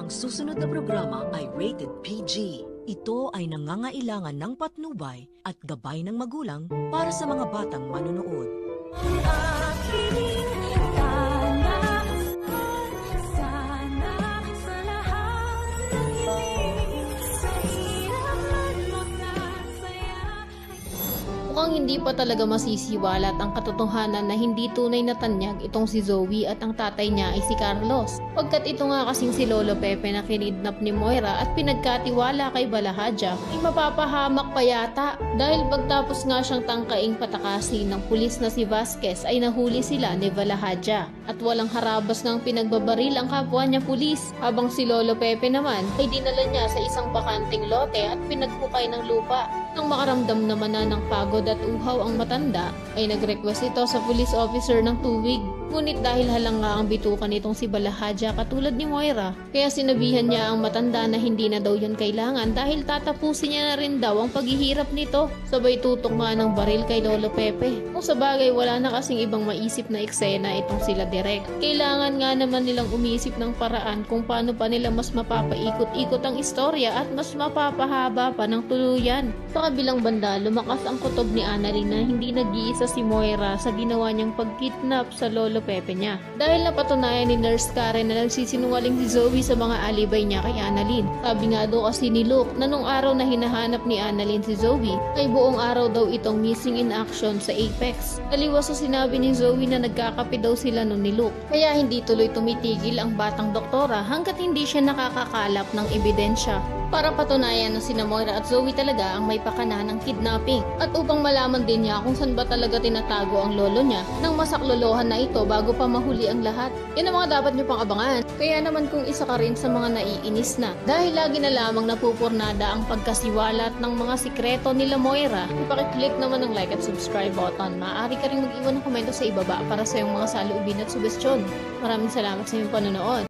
Ang susunod na programa ay rated PG. Ito ay nangangailangan ng patnubay at gabay ng magulang para sa mga batang manonood. Mukhang hindi pa talaga masisiwalat ang katotohanan na hindi tunay na tanyag itong si Zoe at ang tatay niya ay si Carlos. Pagkat ito nga kasing si Lolo Pepe na kinidnap ni Moira at pinagkatiwala kay Balahadja ay mapapahamak pa yata dahil pagtapos nga siyang tangkaing patakasin ng pulis na si Vasquez ay nahuli sila ni Balahadja at walang harabas ngang pinagbabaril ang kapwa niya pulis, habang si Lolo Pepe naman ay dinala niya sa isang bakanting lote at pinagpukay ng lupa. Nang makaramdam naman na ng pagod at uhaw ang matanda, ay nag-request ito sa police officer ng tubig. Ngunit dahil halanga ang bitukan nitong si Balahadja katulad ni Moira, kaya sinabihan niya ang matanda na hindi na daw yun kailangan dahil tatapusin niya na rin daw ang paghihirap nito. Sabay tutok nga ng baril kay Lolo Pepe. Kung sa bagay wala na kasing ibang maisip na eksena itong sila Direk. Kailangan nga naman nilang umisip ng paraan kung paano pa nila mas mapapaikot-ikot ang istorya at mas mapapahaba pa ng tuluyan. Sa kabilang banda, lumakas ang kutob ni Annalyn na hindi nag-iisa si Moira sa ginawa niyang pagkidnap sa Lolo Pepe niya. Dahil napatunayan ni Nurse Karen na nagsisinungaling si Zoe sa mga alibay niya kay Annalyn. Sabi nga daw kasi ni Luke na nung araw na hinahanap ni Annalyn si Zoe ay buong araw daw itong missing in action sa Apex. Taliwas sa sinabi ni Zoe na nagkakape daw sila nun ni Luke. Kaya hindi tuloy tumitigil ang batang doktora hanggat hindi siya nakakakalap ng ebidensya para patunayan na sina Moira at Zoe talaga ang may pakana ng kidnapping. At upang malaman din niya kung saan ba talaga tinatago ang lolo niya nang masaklolohan na ito bago pa mahuli ang lahat. Yan ang mga dapat niyo pang abangan. Kaya naman kung isa ka rin sa mga naiinis na dahil lagi na lamang napupurnada ang pagkasiwalat ng mga sikreto nila Moira, ipakiclick naman ang like at subscribe button. Maaari ka rin mag-iwan ng komento sa ibaba para sa iyong mga saloobin at sugestyon. Maraming salamat sa iyong panonood.